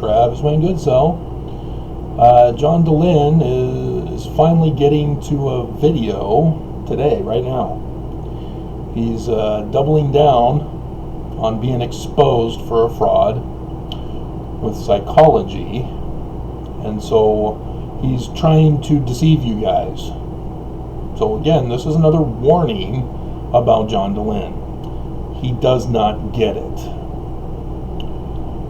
Travis Wayne Goodsell. John Dehlin is finally getting to a video today, right now. He's doubling down on being exposed for a fraud with psychology, and so he's trying to deceive you guys. So again, this is another warning about John Dehlin. He does not get it.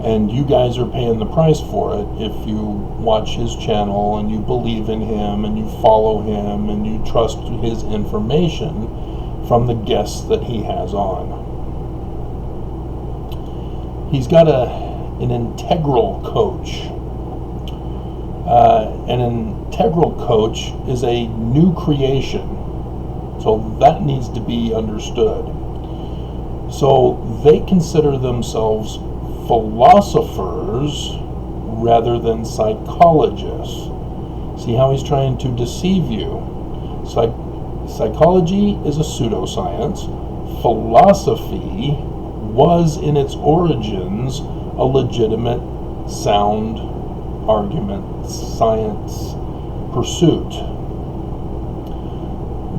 And you guys are paying the price for it if you watch his channel and you believe in him and you follow him and you trust his information from the guests that he has on. He's got an integral coach. An integral coach is a new creation. So that needs to be understood. So they consider themselves philosophers rather than psychologists. See how he's trying to deceive you? Psychology is a pseudoscience. Philosophy was in its origins a legitimate, sound argument, science pursuit.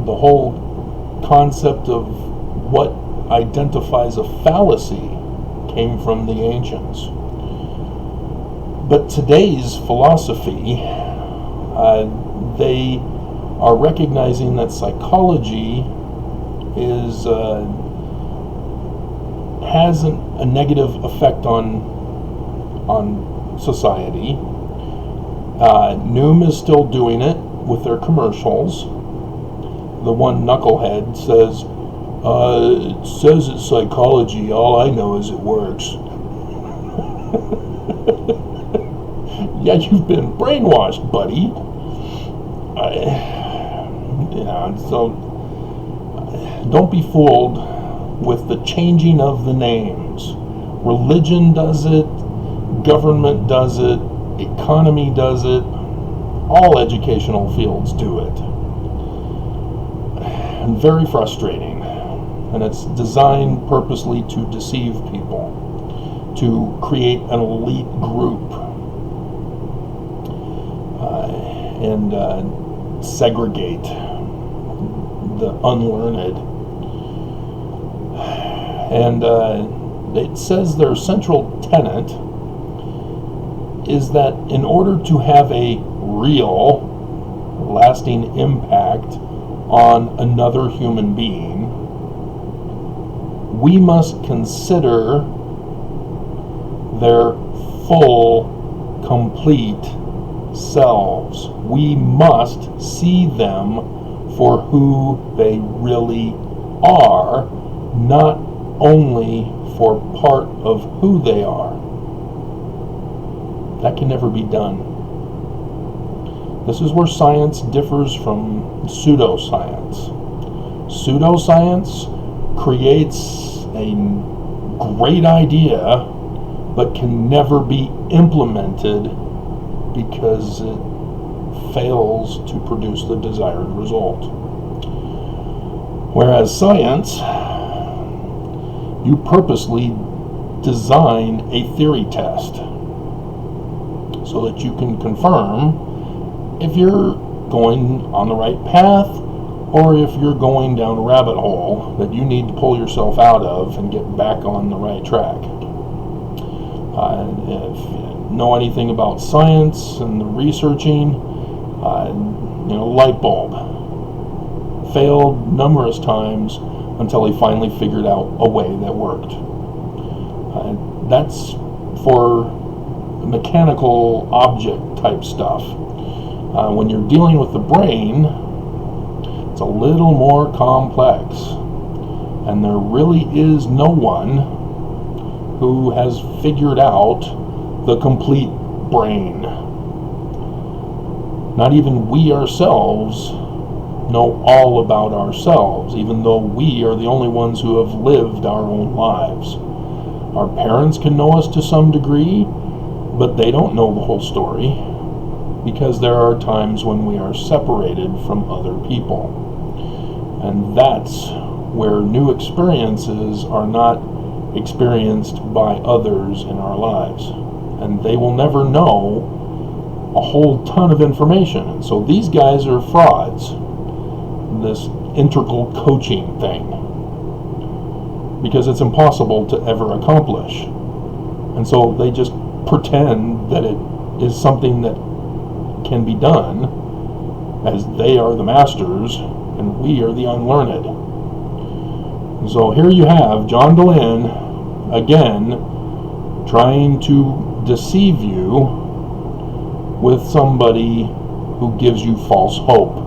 The whole concept of what identifies a fallacy came from the ancients. But today's philosophy, they are recognizing that psychology has a negative effect on society. Noom is still doing it with their commercials. The one knucklehead says, it says it's psychology, all I know is it works. Yeah, you've been brainwashed, buddy. So don't be fooled with the changing of the names. Religion does it, government does it, economy does it, all educational fields do it. And very frustrating. And it's designed purposely to deceive people, to create an elite group, and segregate the unlearned. And it says their central tenet is that in order to have a real, lasting impact on another human being, we must consider their full, complete selves. We must see them for who they really are, not only for part of who they are. That can never be done. This is where science differs from pseudoscience. Pseudoscience creates a great idea but can never be implemented because it fails to produce the desired result. Whereas science, you purposely design a theory test so that you can confirm if you're going on the right path or if you're going down a rabbit hole that you need to pull yourself out of and get back on the right track. If you know anything about science and the researching, light bulb failed numerous times until he finally figured out a way that worked. That's for mechanical object type stuff. When you're dealing with the brain, it's a little more complex, and there really is no one who has figured out the complete brain. Not even we ourselves know all about ourselves, even though we are the only ones who have lived our own lives. Our parents can know us to some degree, but they don't know the whole story, because there are times when we are separated from other people. And that's where new experiences are not experienced by others in our lives. and they will never know a whole ton of information. And so these guys are frauds, this integral coaching thing, because it's impossible to ever accomplish. And so they just pretend that it is something that can be done, as they are the masters and we are the unlearned. And so here you have John Dehlin again trying to deceive you with somebody who gives you false hope.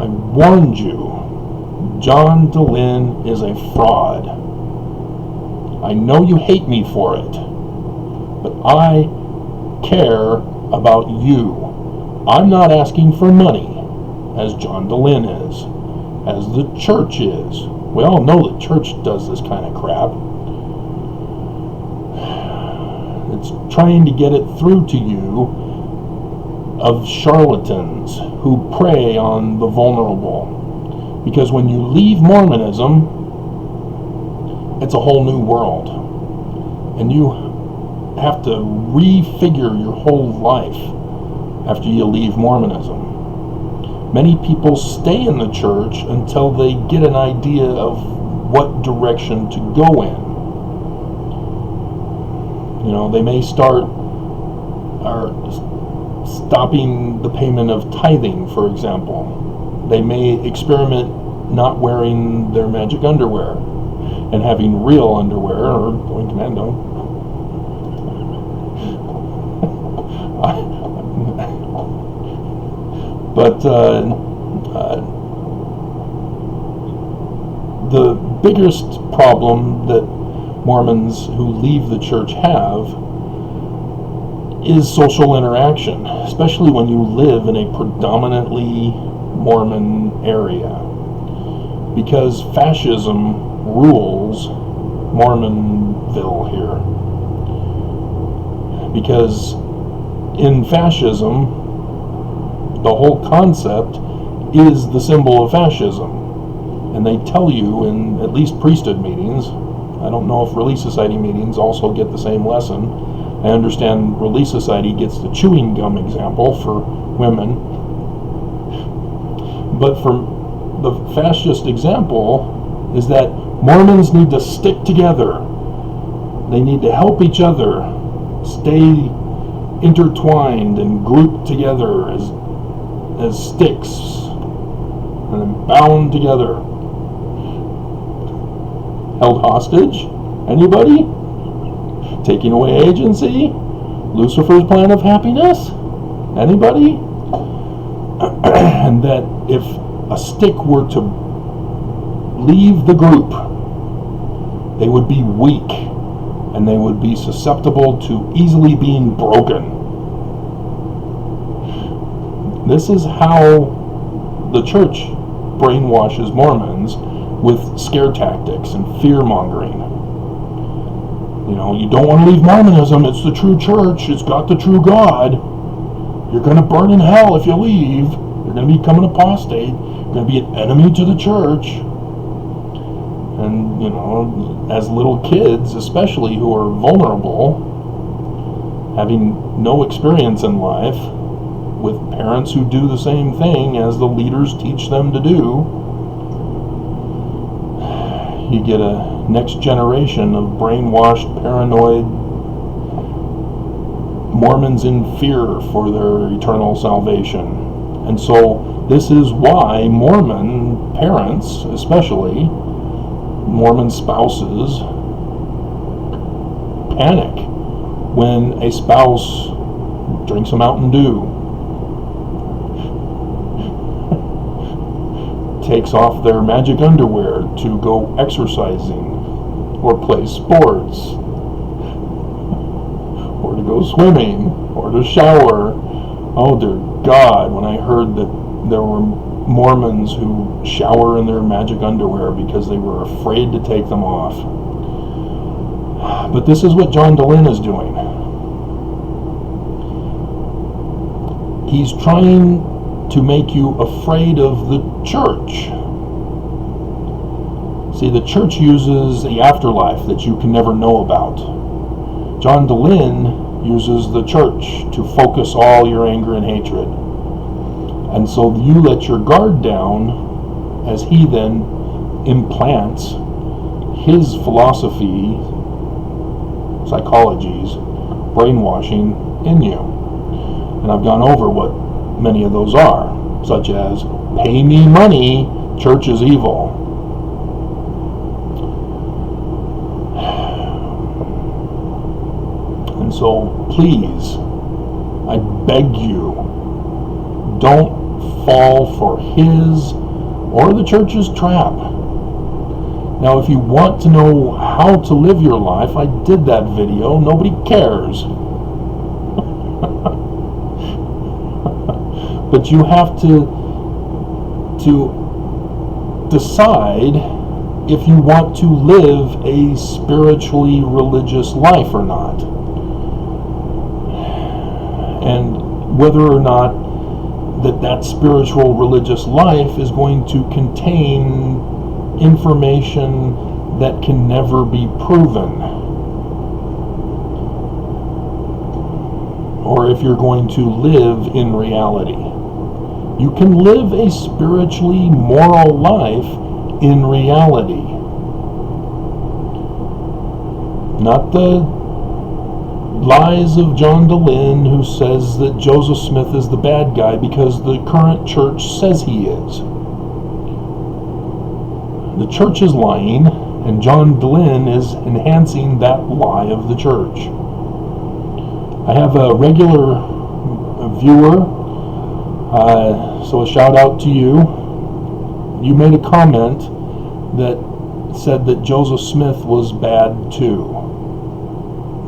I warned you, John Dehlin is a fraud. I know you hate me for it, but I care about you. I'm not asking for money, as John Dehlin is, as the church is. We all know the church does this kind of crap. It's trying to get it through to you of charlatans who prey on the vulnerable. Because when you leave Mormonism, it's a whole new world. And you have to refigure your whole life after you leave Mormonism. Many people stay in the church until they get an idea of what direction to go in. You know, they may start stopping the payment of tithing, for example. They may experiment not wearing their magic underwear and having real underwear, or going commando. But the biggest problem that Mormons who leave the church have is social interaction, especially when you live in a predominantly Mormon area, because fascism rules Mormonville here. Because in fascism, the whole concept is the symbol of fascism. And they tell you in at least priesthood meetings, I don't know if Relief Society meetings also get the same lesson. I understand Relief Society gets the chewing gum example for women. But for the fascist example is that Mormons need to stick together. They need to help each other stay intertwined and grouped together as sticks and then bound together. Held hostage? Anybody? Taking away agency? Lucifer's plan of happiness? Anybody? And that if a stick were to leave the group, they would be weak and they would be susceptible to easily being broken. This is how the church brainwashes Mormons with scare tactics and fear-mongering. You know, you don't want to leave Mormonism, it's the true church, it's got the true God. You're going to burn in hell if you leave. You're going to become an apostate. You're going to be an enemy to the church. And, you know, as little kids, especially who are vulnerable, having no experience in life, with parents who do the same thing as the leaders teach them to do, you get a next generation of brainwashed, paranoid Mormons in fear for their eternal salvation. And so this is why Mormon parents, especially Mormon spouses, panic when a spouse drinks a Mountain Dew, takes off their magic underwear to go exercising or play sports or to go swimming or to shower. Oh dear God, when I heard that there were Mormons who shower in their magic underwear because they were afraid to take them off. But this is what John Dehlin is doing. He's trying to make you afraid of the church. See, the church uses the afterlife that you can never know about. John Dehlin uses the church to focus all your anger and hatred. And so you let your guard down as he then implants his philosophy, psychologies, brainwashing in you. And I've gone over what many of those are, such as, pay me money, church is evil. And so, please, I beg you, don't fall for his or the church's trap. Now, if you want to know how to live your life, I did that video. Nobody cares. But you have to decide if you want to live a spiritually religious life or not. And whether or not that spiritual religious life is going to contain information that can never be proven, or if you're going to live in reality. You can live a spiritually moral life in reality. Not the lies of John Dehlin, who says that Joseph Smith is the bad guy because the current church says he is. The church is lying, and John Dehlin is enhancing that lie of the church. I have a regular viewer, so a shout out to you. You made a comment that said that Joseph Smith was bad too.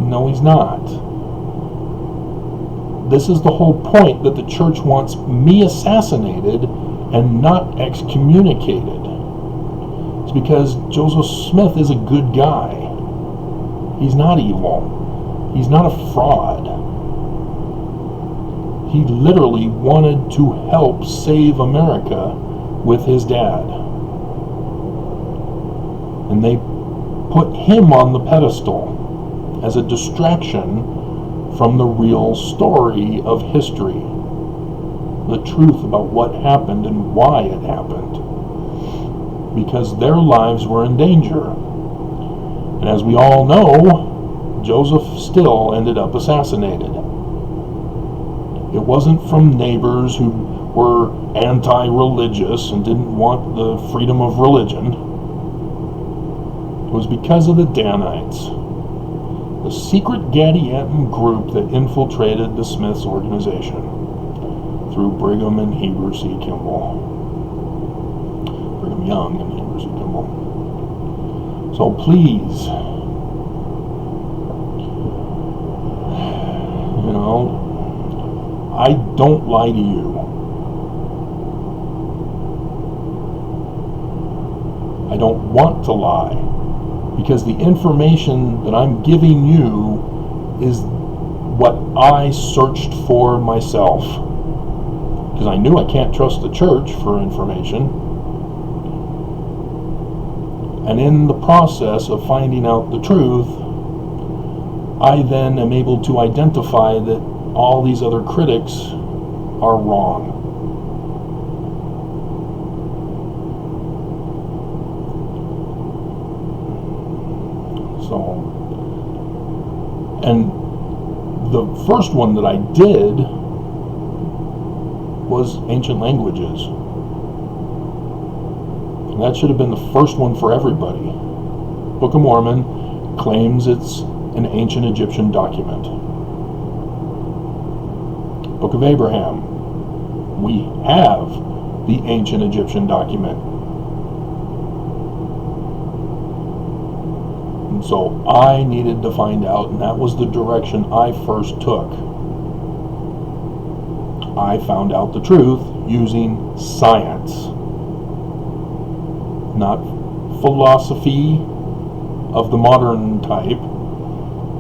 No, he's not. This is the whole point, that the church wants me assassinated and not excommunicated. It's because Joseph Smith is a good guy. He's not evil. He's not a fraud. He literally wanted to help save America with his dad. And they put him on the pedestal as a distraction from the real story of history. The truth about what happened and why it happened. Because their lives were in danger. And as we all know, Joseph still ended up assassinated. It wasn't from neighbors who were anti-religious and didn't want the freedom of religion. It was because of the Danites, the secret Gadianton group that infiltrated the Smiths organization through Brigham and Heber C. Kimball. Brigham Young and Heber C. Kimball. So please, I don't lie to you. I don't want to lie, because the information that I'm giving you is what I searched for myself. Because I knew I can't trust the church for information. And in the process of finding out the truth, I then am able to identify that all these other critics are wrong. So, and the first one that I did was ancient languages. And that should have been the first one for everybody. Book of Mormon claims it's an ancient Egyptian document. Book of Abraham, we have the ancient Egyptian document. And so I needed to find out, and that was the direction I first took. I found out the truth using science, not philosophy of the modern type.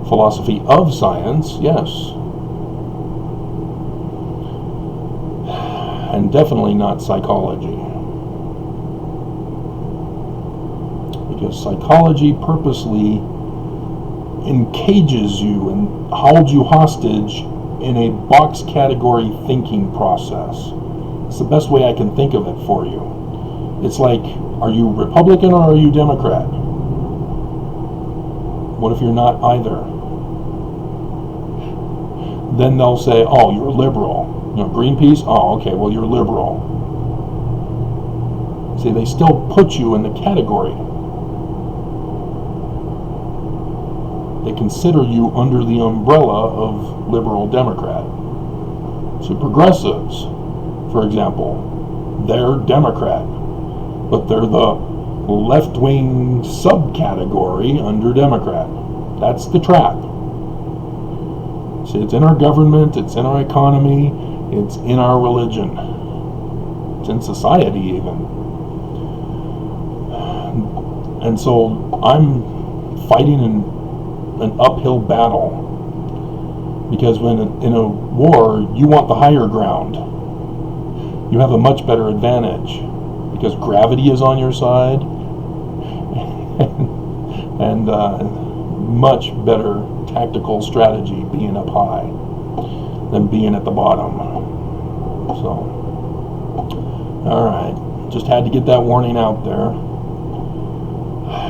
Philosophy of science, yes. And definitely not psychology. Because psychology purposely encages you and holds you hostage in a box category thinking process. It's the best way I can think of it for you. It's like, are you Republican or are you Democrat? What if you're not either? Then they'll say, oh, you're liberal. Greenpeace? Oh, okay, well, you're liberal. See, they still put you in the category. They consider you under the umbrella of liberal Democrat. So progressives, for example, they're Democrat, but they're the left-wing subcategory under Democrat. That's the trap. See, it's in our government, it's in our economy, it's in our religion, it's in society even. And so I'm fighting an uphill battle, because when in a war you want the higher ground, you have a much better advantage because gravity is on your side and much better tactical strategy being up high than being at the bottom. So, alright, just had to get that warning out there,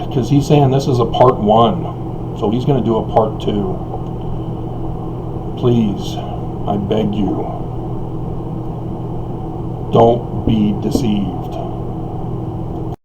because he's saying this is a part 1, so he's going to do a part 2. Please, I beg you, don't be deceived.